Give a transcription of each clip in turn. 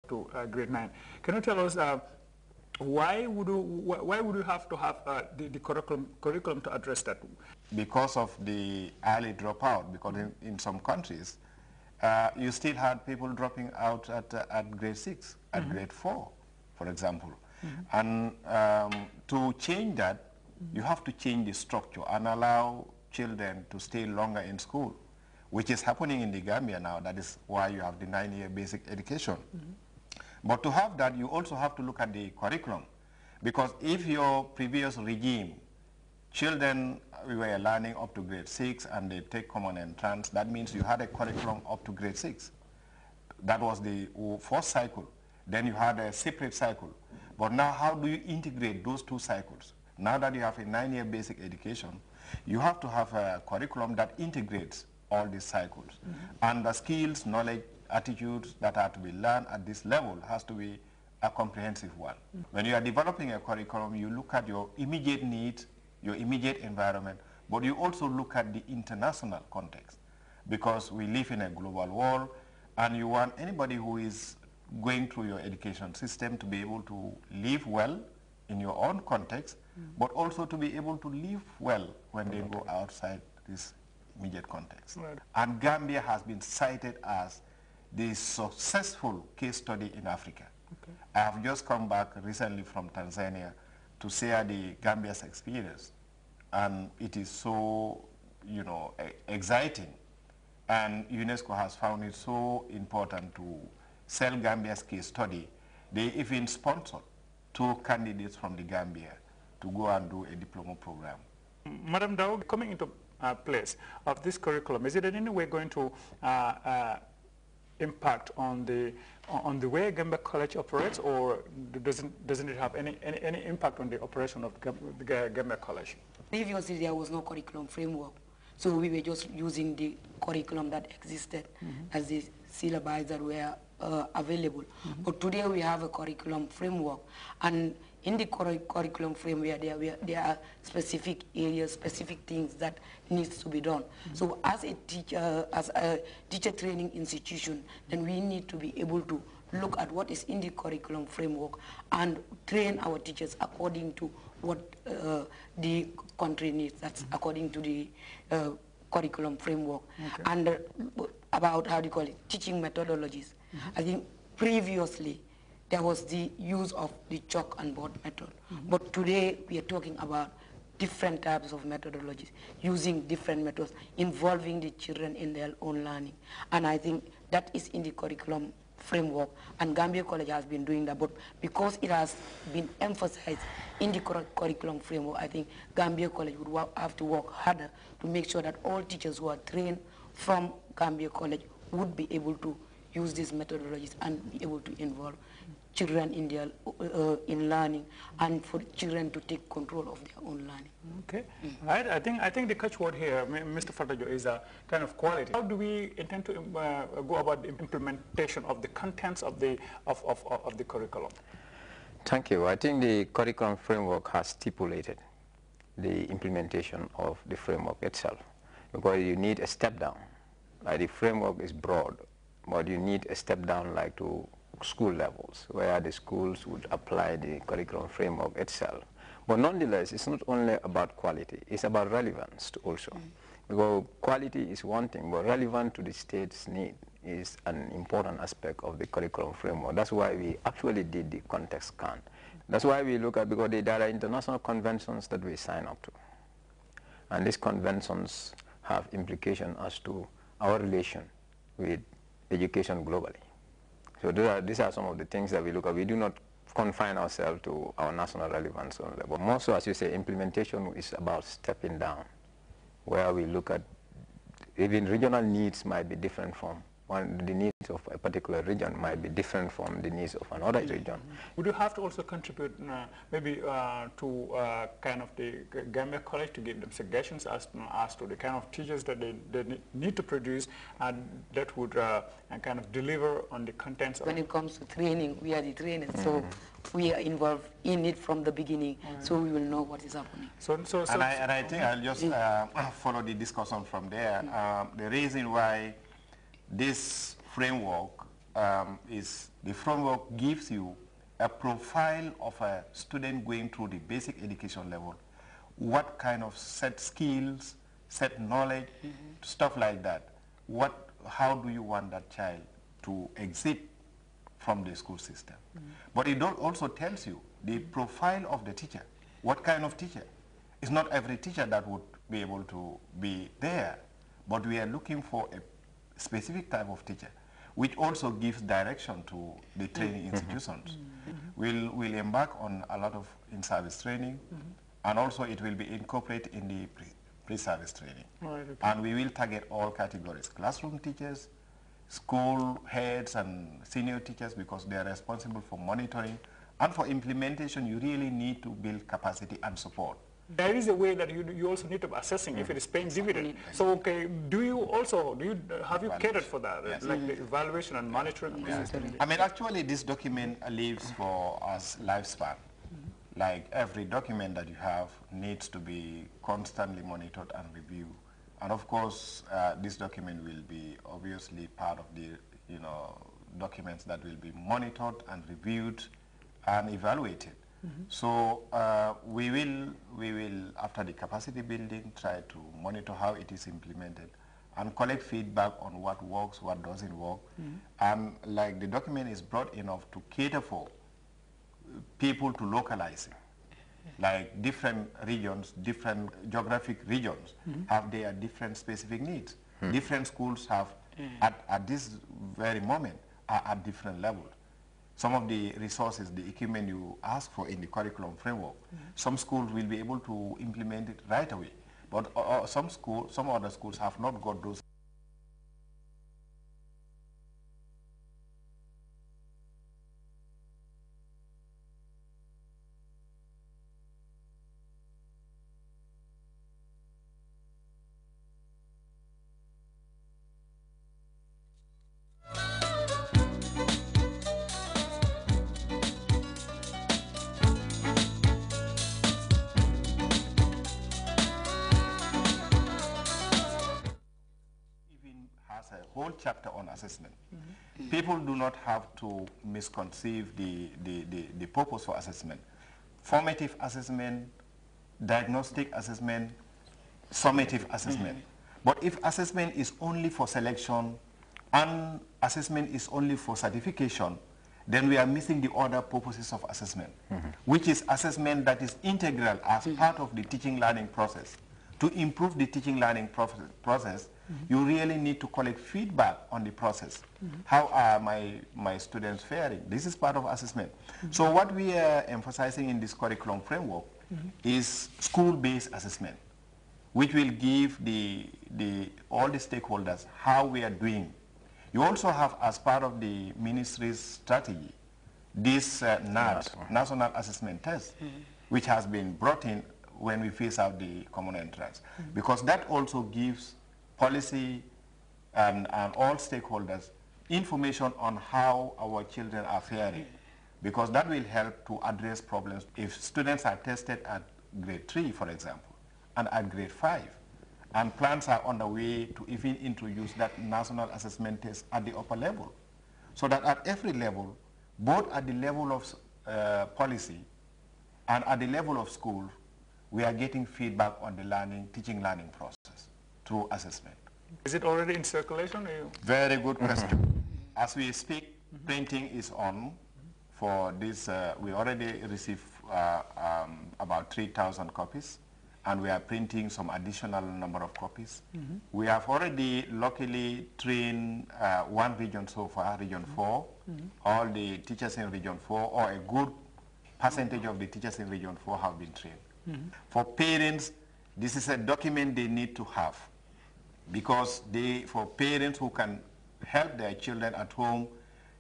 to grade 9. Can you tell us why would you have to have the curriculum to address that? Because of the early dropout, because in some countries, you still had people dropping out at grade 6, at grade 4, for example. And to change that, you have to change the structure and allow children to stay longer in school, which is happening in the Gambia now. That is why you have the 9-year basic education. But to have that, you also have to look at the curriculum. Because if your previous regime, children were learning up to grade 6 and they take common entrance, that means you had a curriculum up to grade 6. That was the first cycle. Then you had a separate cycle. But now how do you integrate those two cycles? Now that you have a 9-year basic education, you have to have a curriculum that integrates all these cycles. And the skills, knowledge, attitudes that are to be learned at this level has to be a comprehensive one. When you are developing a curriculum, you look at your immediate needs, your immediate environment, but you also look at the international context, because we live in a global world, and you want anybody who is going through your education system to be able to live well in your own context, but also to be able to live well when they go outside this immediate context. Right. And Gambia has been cited as the successful case study in Africa. Okay. I have just come back recently from Tanzania to share the Gambia's experience, and it is so, you know, exciting. And UNESCO has found it so important to sell Gambia's case study. They even sponsored 2 candidates from the Gambia to go and do a diploma program. Madam Dow, coming into place of this curriculum, is it in any way going to impact on the way Gambia College operates, or doesn't it have any impact on the operation of Gambia College? Previously, there was no curriculum framework, so we were just using the curriculum that existed as the syllabi that were available. But today we have a curriculum framework, and in the curriculum framework there are specific areas, specific things that needs to be done. So as a teacher training institution, then we need to be able to look at what is in the curriculum framework and train our teachers according to what the country needs. That's according to the curriculum framework. Okay. And about, how do you call it, teaching methodologies. I think previously there was the use of the chalk and board method. But today we are talking about different types of methodologies, using different methods, involving the children in their own learning. And I think that is in the curriculum framework, and Gambia College has been doing that. But because it has been emphasized in the curriculum framework, I think Gambia College would have to work harder to make sure that all teachers who are trained from Gambia College would be able to use these methodologies and be able to involve children in their in learning, and for children to take control of their own learning. Okay, right. I think the catchword here, Mr. Fatajo, is a kind of quality. How do we intend to go about the implementation of the contents of the curriculum? Thank you. I think the curriculum framework has stipulated the implementation of the framework itself, because you need a step down. Like, the framework is broad, but you need a step down, like to school levels, where the schools would apply the curriculum framework itself. But nonetheless, it's not only about quality, it's about relevance also. Because quality is one thing, but relevant to the state's need is an important aspect of the curriculum framework. That's why we actually did the context scan. That's why we look at, because there are international conventions that we sign up to. And these conventions have implication as to our relation with education globally. So these are some of the things that we look at. We do not confine ourselves to our national relevance only, but more so, as you say, implementation is about stepping down, where we look at even regional needs might be different from the needs of a particular region might be different from the needs of another region. Would you have to also contribute maybe to kind of the Gambia College to give them suggestions as to the kind of teachers that they need to produce and that would kind of deliver on the contents? When it comes to training, we are the trainers, so we are involved in it from the beginning, so we will know what is happening. And I think I'll just follow the discussion from there. The reason why this framework is the framework gives you a profile of a student going through the basic education level, what kind of set skills, set knowledge, stuff like that. How do you want that child to exit from the school system? But it also tells you the profile of the teacher. What kind of teacher? It's not every teacher that would be able to be there, but we are looking for a specific type of teacher, which also gives direction to the training institutions. We'll embark on a lot of in-service training, and also it will be incorporated in the pre-service training. Right, okay. And we will target all categories: classroom teachers, school heads and senior teachers, because they are responsible for monitoring. And for implementation, you really need to build capacity and support. There is a way that you also need to be assessing if it is paying dividend. So, okay, have you catered for that, yes, like the evaluation and monitoring? I mean, actually, this document lives for us lifespan. Like every document that you have needs to be constantly monitored and reviewed. And of course, this document will be obviously part of the documents that will be monitored and reviewed and evaluated. So we will, after the capacity building, try to monitor how it is implemented and collect feedback on what works, what doesn't work. And like the document is broad enough to cater for people to localize it. Like different regions, different geographic regions have their different specific needs. Different schools have, at this very moment, are at different levels. Some of the resources, the equipment you ask for in the curriculum framework, some schools will be able to implement it right away. But some other schools have not got those. A whole chapter on assessment. People do not have to misconceive the purpose for assessment. Formative assessment, diagnostic assessment, summative assessment. But if assessment is only for selection and assessment is only for certification, then we are missing the other purposes of assessment, which is assessment that is integral as part of the teaching learning process. To improve the teaching learning process, you really need to collect feedback on the process. How are my students faring? This is part of assessment. So what we are emphasizing in this curriculum framework is school-based assessment, which will give all the stakeholders how we are doing. You also have, as part of the ministry's strategy, this NAT, National Assessment Test, which has been brought in when we phase out the common entrance, because that also gives policy and all stakeholders information on how our children are faring, because that will help to address problems. If students are tested at grade 3, for example, and at grade 5, and plans are on the way to even introduce that national assessment test at the upper level, so that at every level, both at the level of policy and at the level of school, we are getting feedback on the teaching learning process through assessment. Is it already in circulation? Very good question. As we speak, printing is on for this. We already received about 3,000 copies, and we are printing some additional number of copies. We have already locally trained one region so far, Region 4. All the teachers in Region 4, or a good percentage of the teachers in Region 4 have been trained. For parents, this is a document they need to have, because for parents who can help their children at home,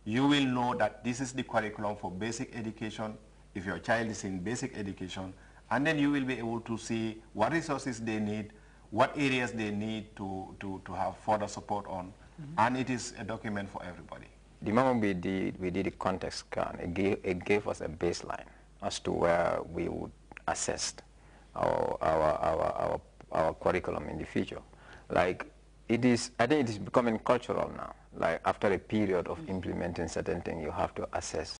you will know that this is the curriculum for basic education if your child is in basic education, and then you will be able to see what resources they need, what areas they need to have further support on, and it is a document for everybody. The moment we did a context scan, it gave us a baseline as to where we would assess our curriculum in the future. Like it is, I think it is becoming cultural now. Like after a period of implementing certain things, you have to assess